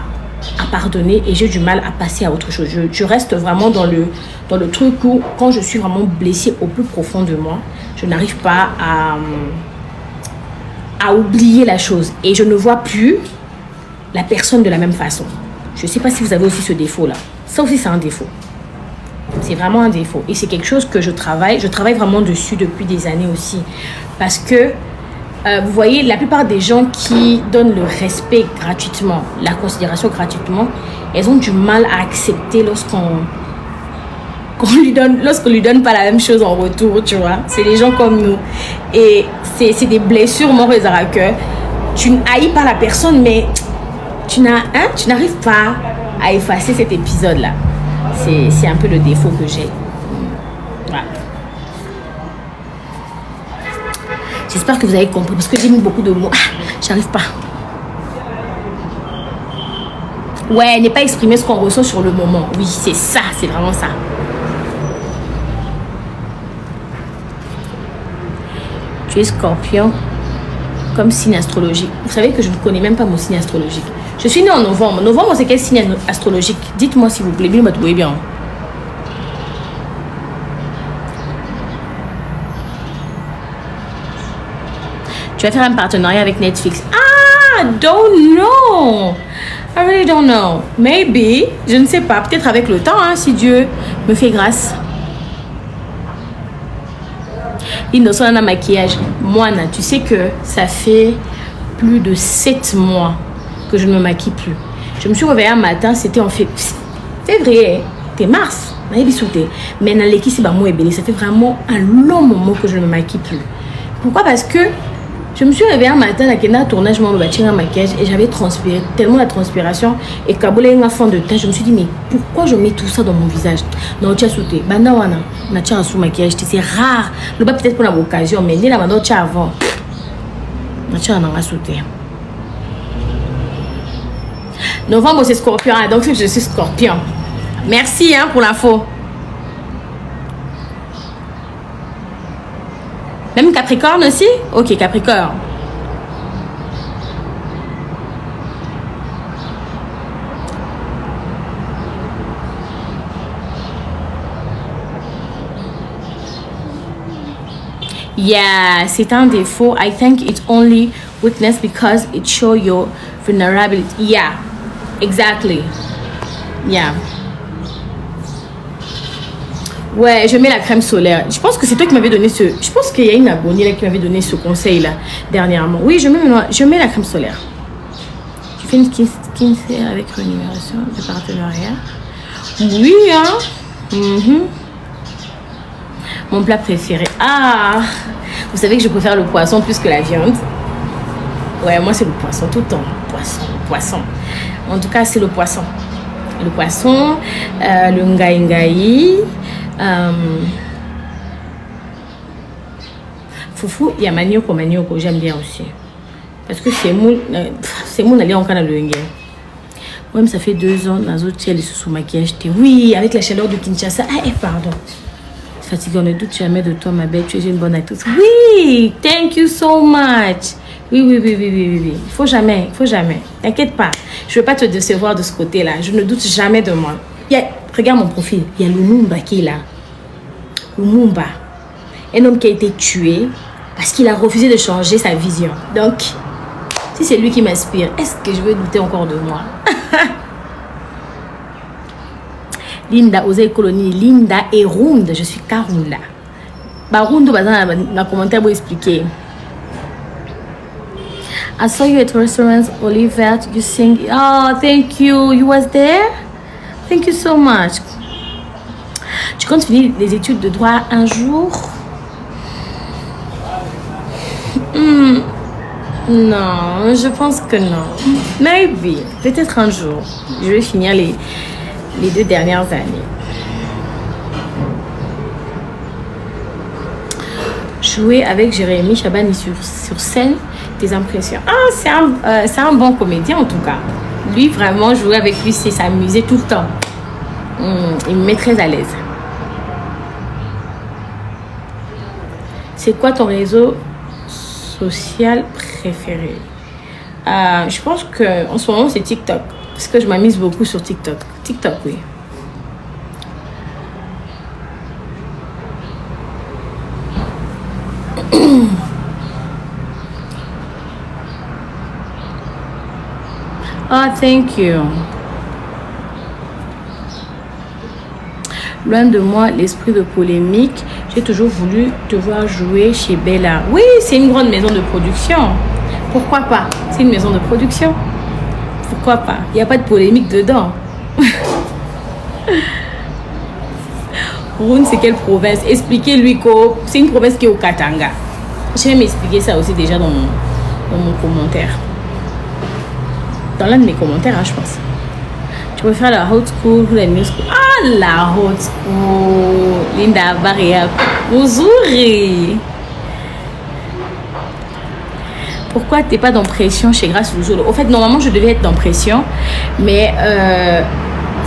pardonner et j'ai du mal à passer à autre chose. Je reste vraiment dans le truc où, quand je suis vraiment blessée au plus profond de moi, je n'arrive pas à oublier la chose. Et je ne vois plus la personne de la même façon. Je ne sais pas si vous avez aussi ce défaut-là. Ça aussi, c'est un défaut. C'est vraiment un défaut. Et c'est quelque chose que je travaille. Je travaille vraiment dessus depuis des années aussi. Parce que, vous voyez, la plupart des gens qui donnent le respect gratuitement, la considération gratuitement, elles ont du mal à accepter lorsqu'on lui donne pas la même chose en retour, tu vois. C'est des gens comme nous. Et c'est des blessures morts et à cœur. Tu n'haïs pas la personne, mais tu n'arrives pas à effacer cet épisode-là. C'est un peu le défaut que j'ai. Voilà. J'espère que vous avez compris, parce que j'ai mis beaucoup de mots. J'arrive pas. Ouais, n'est pas exprimer ce qu'on ressent sur le moment. Oui, c'est ça, c'est vraiment ça. Tu es Scorpion comme signe astrologique. Vous savez que je ne connais même pas mon signe astrologique. Je suis née en novembre. Novembre, c'est quel signe astrologique? Dites-moi s'il vous plaît. Bien, vous bien. Tu vas faire un partenariat avec Netflix. Ah, don't know. I really don't know. Maybe. Je ne sais pas. Peut-être avec le temps, hein, si Dieu me fait grâce. Innocent dans maquillage. Moi, tu sais que ça fait plus de 7 mois que je ne me maquille plus. Je me suis réveillée un matin, c'était en février, c'était mars. Mais dans l'équipe, ça fait vraiment un long moment que je ne me maquille plus. Pourquoi? Parce que je me suis réveillée un matin, dans un tournage, je me suis un maquillage et j'avais transpiré, tellement la transpiration et kaboulé un fond de teint. Je me suis dit, mais pourquoi je mets tout ça dans mon visage? Non, tu as sauté. Sous maquillage, c'est rare. Le bas peut-être pour l'occasion, mais dès la maintenant, tu as avant. Tu as sauté. Novembre, c'est Scorpion, donc je suis Scorpion. Merci hein, pour l'info. Même Capricorne aussi? Ok, Capricorne. Yeah, c'est un défaut. I think it's only weakness because it shows your vulnerability. Yeah, exactly. Yeah. Ouais, je mets la crème solaire. Je pense que c'est toi qui m'avais donné Je pense qu'il y a une abonnée là qui m'avait donné ce conseil-là dernièrement. Oui, je mets la crème solaire. Tu fais une skincare avec rémunération de partenariat. Oui, hein. Mon plat préféré. Ah, vous savez que je préfère le poisson plus que la viande. Ouais, moi c'est le poisson tout le temps. Poisson. En tout cas, c'est le poisson. Le poisson, le ngai. Foufou, il y a manioko, j'aime bien aussi. Parce que c'est mon aller en Canada le ngai. Moi, ça fait 2 ans, dans autres elle est sous maquillage. Oui, avec la chaleur de Kinshasa. Ah, pardon. Fatigué, on ne doute jamais de toi, ma belle. Tu es une bonne actrice. Oui, thank you so much. Oui. Il faut jamais. T'inquiète pas. Je ne veux pas te décevoir de ce côté-là. Je ne doute jamais de moi. Regarde mon profil. Il y a Lumumba qui est là. Lumumba. Un homme qui a été tué parce qu'il a refusé de changer sa vision. Donc, si c'est lui qui m'inspire, est-ce que je veux douter encore de moi? Linda, osez colonie, Linda et Runda. Je suis Karunda. Runda, dans le commentaire, vous expliquer. I saw you at restaurant, Oliver. You sing. Oh, thank you. You was there? Thank you so much. Tu comptes finir les études de droit un jour? Non, je pense que non. Maybe. Peut-être un jour. Je vais finir les 2 dernières années. Jouer avec Jérémy Chabani sur scène, tes impressions. Ah, c'est un bon comédien en tout cas. Lui, vraiment, jouer avec lui, c'est s'amuser tout le temps. Il me met très à l'aise. C'est quoi ton réseau social préféré? Je pense qu'en ce moment, c'est TikTok. Parce que je m'amuse beaucoup sur TikTok. TikTok, oui. Ah, thank you. Loin de moi l'esprit de polémique. J'ai toujours voulu te voir jouer chez Bella. Oui, c'est une grande maison de production. Pourquoi pas? C'est une maison de production. Pourquoi pas? Il n'y a pas de polémique dedans. Roun, c'est quelle province? Expliquez-lui que c'est une province qui est au Katanga. Je vais m'expliquer ça aussi déjà dans mon commentaire. Dans l'un de mes commentaires, hein, je pense. Tu préfères la haute school ou la new school? Ah, la haute school. Linda Baria. Bonjouri. Pourquoi t'es pas dans pression chez Grâce Luzolo? Au fait, normalement, je devais être dans pression. Mais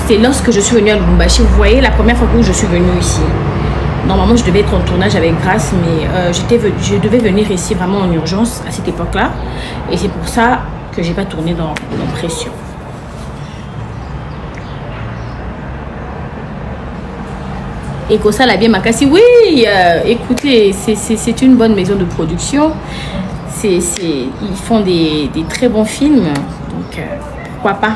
c'est lorsque je suis venue à Lubumbashi. Vous voyez, la première fois que je suis venue ici. Normalement, je devais être en tournage avec Grâce. Mais je devais venir ici vraiment en urgence à cette époque-là. Et c'est pour ça que j'ai pas tourné dans pression. Et Kosa l'a bien Makassi, oui, écoutez, c'est une bonne maison de production. Ils font des très bons films, donc pourquoi pas.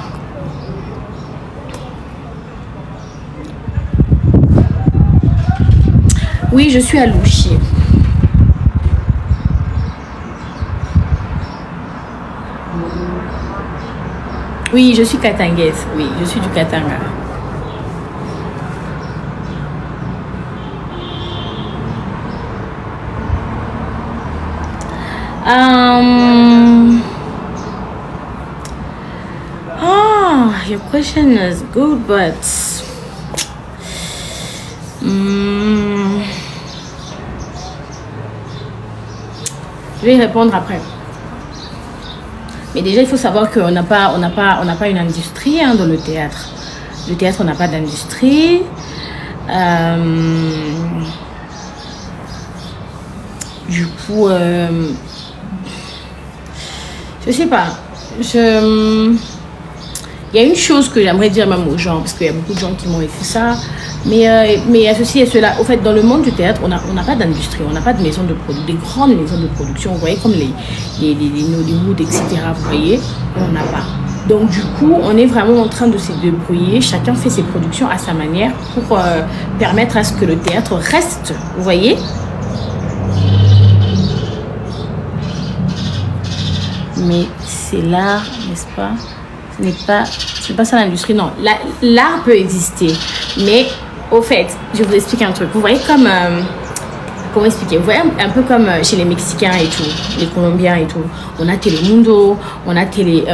Oui, je suis à Louchi. Oui, je suis katangaise. Oui, je suis du Katanga. Your question is good, but je vais y répondre après. Mais déjà, il faut savoir qu'on n'a pas une industrie hein, dans le théâtre. Le théâtre, on n'a pas d'industrie. Du coup, je sais pas. Il y a une chose que j'aimerais dire même aux gens, parce qu'il y a beaucoup de gens qui m'ont écrit ça. Mais à ceci et cela, au fait, dans le monde du théâtre, on n'a pas d'industrie, on n'a pas de maison de production, des grandes maisons de production, vous voyez, comme les Nollywood, etc. Vous voyez, on n'a pas. Donc du coup, on est vraiment en train de se débrouiller. Chacun fait ses productions à sa manière pour permettre à ce que le théâtre reste, vous voyez. Mais c'est l'art, n'est-ce pas? Ce n'est pas ça l'industrie, non. L'art peut exister, mais au fait, je vous explique un truc. Vous voyez comme... comment expliquer? Vous voyez un peu comme chez les Mexicains et tout, les Colombiens et tout. On a Telemundo, il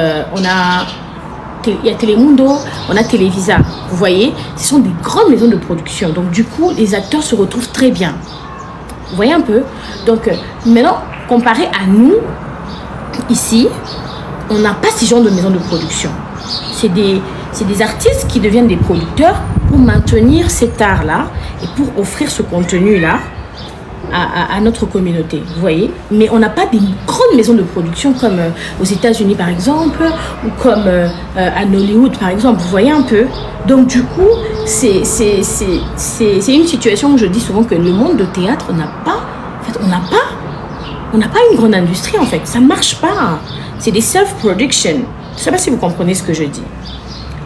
y a Telemundo, on a Televisa. Vous voyez, ce sont des grandes maisons de production. Donc du coup, les acteurs se retrouvent très bien. Vous voyez un peu? Donc maintenant, comparé à nous, ici, on n'a pas ce genre de maison de production. C'est des artistes qui deviennent des producteurs pour maintenir cet art-là et pour offrir ce contenu-là à notre communauté, vous voyez. Mais on n'a pas des grandes maisons de production comme aux États-Unis par exemple, ou comme à Nollywood par exemple, vous voyez un peu. Donc du coup, c'est une situation où je dis souvent que le monde de théâtre, on n'a pas une grande industrie en fait, ça marche pas. C'est des self-production. Je ne sais pas si vous comprenez ce que je dis.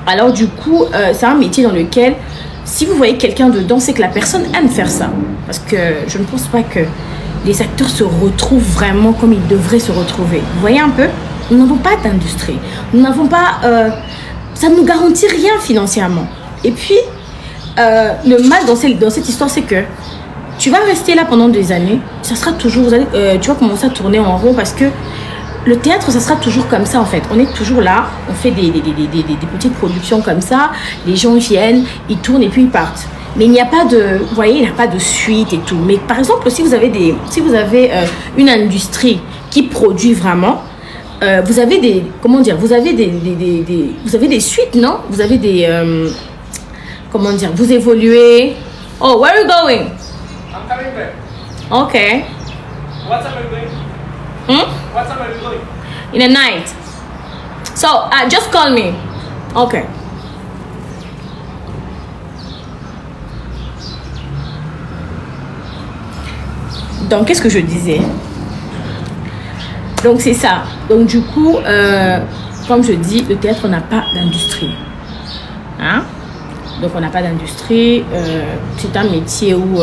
Alors du coup, c'est un métier dans lequel, si vous voyez quelqu'un dedans, c'est que la personne aime faire ça. Parce que je ne pense pas que les acteurs se retrouvent vraiment comme ils devraient se retrouver. Vous voyez un peu? Nous n'avons pas d'industrie. Nous n'avons pas... ça ne nous garantit rien financièrement. Et puis, le mal dans cette histoire, c'est que tu vas rester là pendant des années. Ça sera toujours... tu vas commencer à tourner en rond parce que le théâtre, ça sera toujours comme ça en fait. On est toujours là, on fait des petites productions comme ça, les gens viennent, ils tournent et puis ils partent. Mais il n'y a pas de, vous voyez, il n'y a pas de suite et tout. Mais par exemple, si vous avez une industrie qui produit vraiment, vous avez des, comment dire, vous avez des suites, non? Vous avez des, comment dire, vous évoluez. Oh, where are you going? I'm coming back. Okay. What time are you going? What time are you going? In the night. So, just call me. Okay. Donc, qu'est-ce que je disais? Donc, c'est ça. Donc, du coup, comme je dis, le théâtre n'a pas d'industrie. Hein? Donc, on n'a pas d'industrie. C'est un métier où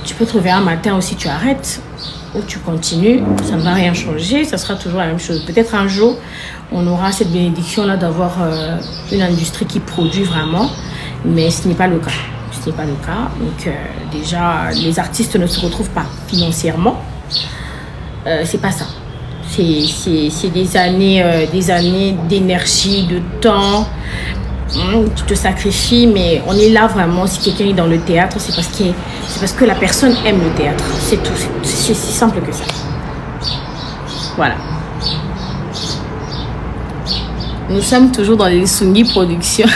tu peux te réveiller un matin aussi, tu arrêtes. Ou tu continues. Ça ne va rien changer. Ça sera toujours la même chose. Peut-être un jour, on aura cette bénédiction-là d'avoir une industrie qui produit vraiment. Mais ce n'est pas le cas. Ce n'est pas le cas. Donc, déjà, les artistes ne se retrouvent pas financièrement. C'est pas ça. C'est des années d'énergie, de temps. Tu te sacrifies, mais on est là vraiment. Si quelqu'un est dans le théâtre, c'est parce que la personne aime le théâtre. C'est tout. C'est si simple que ça. Voilà. Nous sommes toujours dans les Sungi Productions.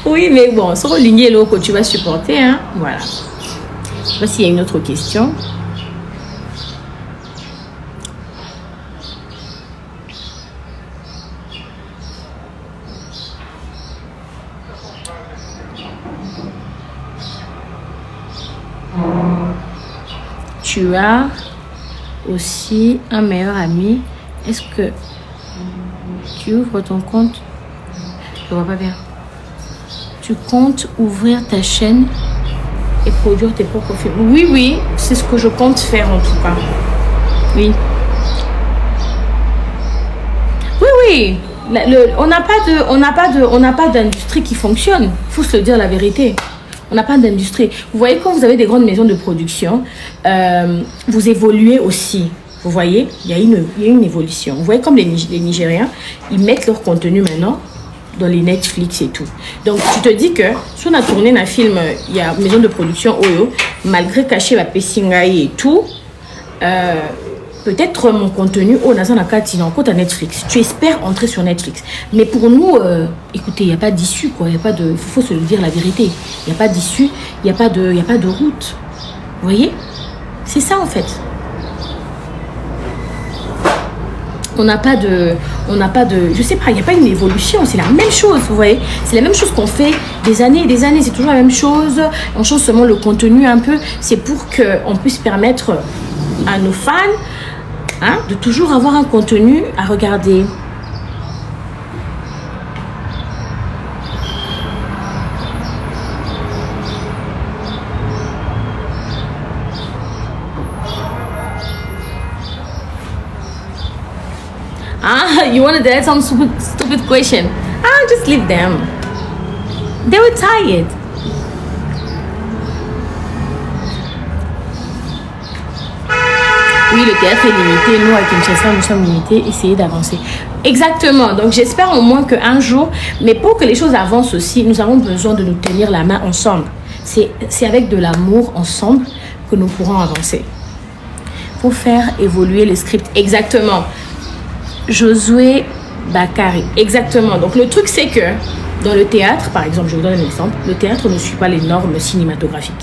Oui, mais bon, sur ligné l'eau que tu vas supporter, hein. Voilà. Je sais pas s'il y a une autre question. Tu as aussi un meilleur ami. Est-ce que tu ouvres ton compte? Je vois pas bien. Tu comptes ouvrir ta chaîne et produire tes propres films? Oui, oui, c'est ce que je compte faire en tout cas. Oui. Oui, oui. On n'a pas d'industrie qui fonctionne. Il faut se dire la vérité. On n'a pas d'industrie. Vous voyez, quand vous avez des grandes maisons de production, vous évoluez aussi. Vous voyez, il y a une évolution. Vous voyez, comme les Nigériens, ils mettent leur contenu maintenant dans les Netflix et tout. Donc, tu te dis que si on a tourné un film, il y a une maison de production Oyo, malgré cacher la Pessingaï et tout, peut-être mon contenu au Nazanakati en côte à Netflix. Tu espères entrer sur Netflix. Mais pour nous, écoutez, il n'y a pas d'issue, quoi. Il faut se dire la vérité. Il n'y a pas d'issue, il n'y a pas de route. Vous voyez? C'est ça, en fait. On n'a pas de, je sais pas, il n'y a pas une évolution, c'est la même chose, vous voyez. C'est la même chose qu'on fait des années et des années, c'est toujours la même chose. On change seulement le contenu un peu. C'est pour qu'on puisse permettre à nos fans, hein, de toujours avoir un contenu à regarder. You wanted to add some stupid question. Just leave them. They were tired. Oui, le théâtre est limité. Nous, à Kinshasa, nous sommes limités. Essayez d'avancer. Exactement. Donc, j'espère au moins qu'un jour, mais pour que les choses avancent aussi, nous avons besoin de nous tenir la main ensemble. C'est avec de l'amour ensemble que nous pourrons avancer. Pour faire évoluer le script. Exactement. Josué Bakari. Exactement. Donc, le truc, c'est que dans le théâtre, par exemple, je vous donne un exemple, le théâtre ne suit pas les normes cinématographiques.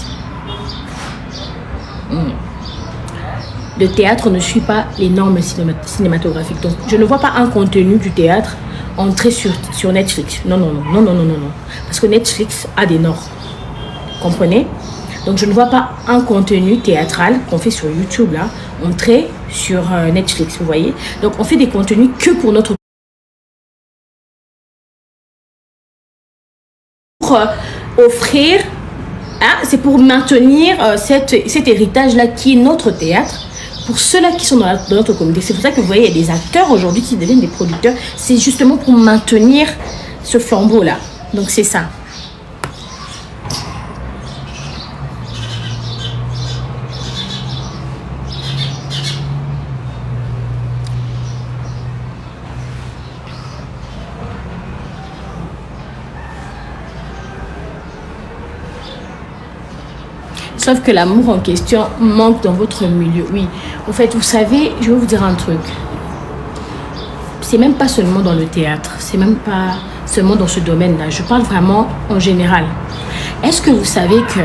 Le théâtre ne suit pas les normes cinématographiques. Donc, je ne vois pas un contenu du théâtre entrer sur Netflix. Non. Parce que Netflix a des normes. Comprenez? Donc, je ne vois pas un contenu théâtral qu'on fait sur YouTube, là, entrer sur Netflix, vous voyez. Donc, on fait des contenus que pour notre... Pour offrir, hein, c'est pour maintenir cet héritage-là qui est notre théâtre. Pour ceux-là qui sont dans notre communauté. C'est pour ça que vous voyez, il y a des acteurs aujourd'hui qui deviennent des producteurs. C'est justement pour maintenir ce flambeau-là. Donc, c'est ça. Sauf que l'amour en question manque dans votre milieu. Oui, en fait, vous savez, je vais vous dire un truc. C'est même pas seulement dans le théâtre, c'est même pas seulement dans ce domaine-là. Je parle vraiment en général. Est-ce que vous savez que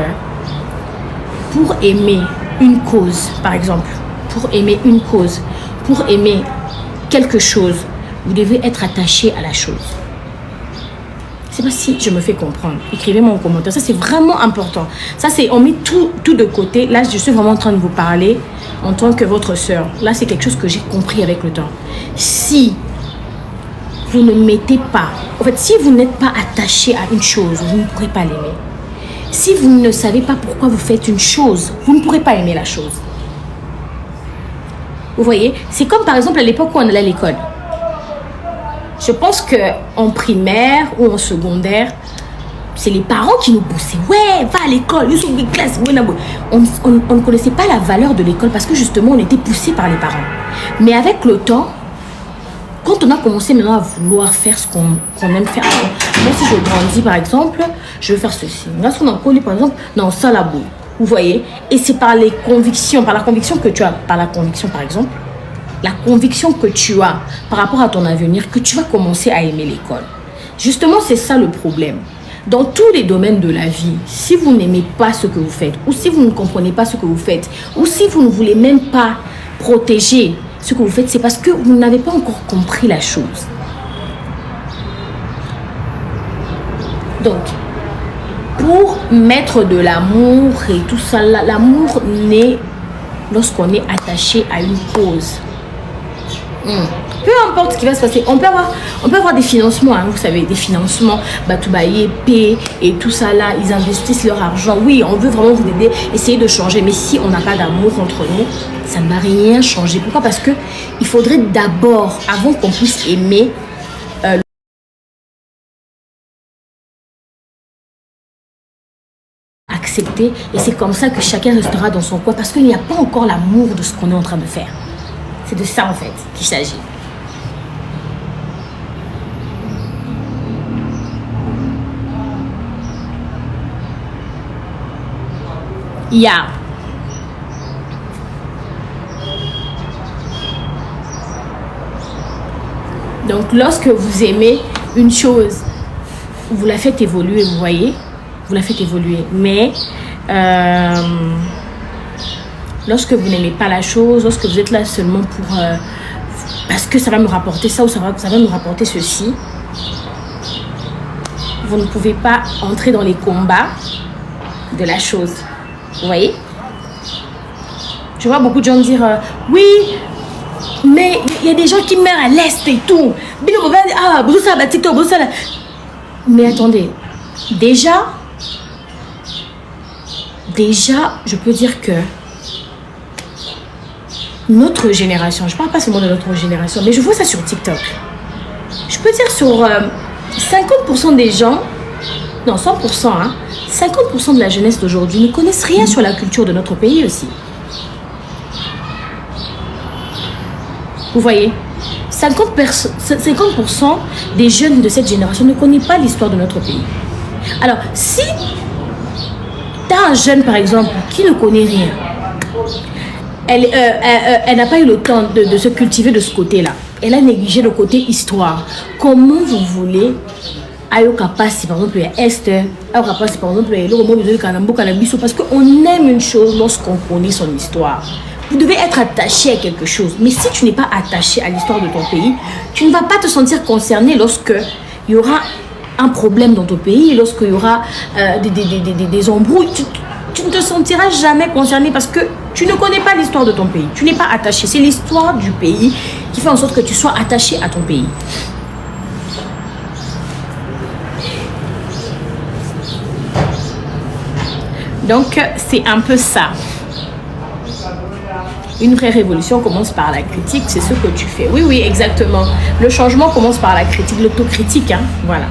pour aimer une cause, par exemple, pour aimer une cause, pour aimer quelque chose, vous devez être attaché à la chose. Je ne sais pas si je me fais comprendre. Écrivez-moi en commentaire. Ça, c'est vraiment important. Ça, c'est, on met tout de côté. Là, je suis vraiment en train de vous parler en tant que votre sœur. Là, c'est quelque chose que j'ai compris avec le temps. Si vous ne mettez pas, en fait, si vous n'êtes pas attaché à une chose, vous ne pourrez pas l'aimer. Si vous ne savez pas pourquoi vous faites une chose, vous ne pourrez pas aimer la chose. Vous voyez, c'est comme par exemple à l'époque où on allait à l'école. Je pense qu'en primaire ou en secondaire, c'est les parents qui nous poussaient. Ouais, va à l'école, ils sont des classes. On ne connaissait pas la valeur de l'école parce que justement, on était poussés par les parents. Mais avec le temps, quand on a commencé maintenant à vouloir faire ce qu'on aime faire, moi si je grandis par exemple, je veux faire ceci. Là, si on en connaît par exemple, non, ça la boue. Vous voyez? Et c'est par les convictions, par la conviction que tu as, par la conviction par exemple, la conviction que tu as par rapport à ton avenir, que tu vas commencer à aimer l'école. Justement, c'est ça le problème. Dans tous les domaines de la vie, si vous n'aimez pas ce que vous faites, ou si vous ne comprenez pas ce que vous faites, ou si vous ne voulez même pas protéger ce que vous faites, c'est parce que vous n'avez pas encore compris la chose. Donc, pour mettre de l'amour et tout ça, l'amour naît lorsqu'on est attaché à une cause. Peu importe ce qui va se passer, on peut avoir des financements, hein, vous savez, des financements, Batoubaye, P et tout ça là, ils investissent leur argent. Oui, on veut vraiment vous aider, essayer de changer, mais si on n'a pas d'amour entre nous, ça ne va rien changer. Pourquoi? Parce que il faudrait d'abord, avant qu'on puisse aimer, accepter, et c'est comme ça que chacun restera dans son coin, parce qu'il n'y a pas encore l'amour de ce qu'on est en train de faire. C'est de ça en fait qu'il s'agit. Yeah. Donc lorsque vous aimez une chose, vous la faites évoluer, vous voyez, vous la faites évoluer, mais lorsque vous n'aimez pas la chose, lorsque vous êtes là seulement pour parce que ça va me rapporter ça ou ça va me rapporter ceci, vous ne pouvez pas entrer dans les combats de la chose. Vous voyez? Je vois beaucoup de gens dire oui, mais il y a des gens qui meurent à l'est et tout. Mais attendez, déjà, je peux dire que notre génération, je ne parle pas seulement de notre génération, mais je vois ça sur TikTok. Je peux dire sur 50% des gens, non 100%, hein, 50% de la jeunesse d'aujourd'hui ne connaissent rien sur la culture de notre pays aussi. Vous voyez, 50% des jeunes de cette génération ne connaissent pas l'histoire de notre pays. Alors, si tu as un jeune, par exemple, qui ne connaît rien, elle n'a pas eu le temps de se cultiver de ce côté-là. Elle a négligé le côté histoire. Comment vous voulez parce qu'on aime une chose lorsqu'on connaît son histoire. Vous devez être attaché à quelque chose. Mais si tu n'es pas attaché à l'histoire de ton pays, tu ne vas pas te sentir concerné lorsque il y aura un problème dans ton pays, lorsqu'il y aura des embrouilles. Tu ne te sentiras jamais concerné parce que tu ne connais pas l'histoire de ton pays. Tu n'es pas attaché. C'est l'histoire du pays qui fait en sorte que tu sois attaché à ton pays. Donc, c'est un peu ça. Une vraie révolution commence par la critique, c'est ce que tu fais. Oui, oui, exactement. Le changement commence par la critique, l'autocritique, hein, voilà.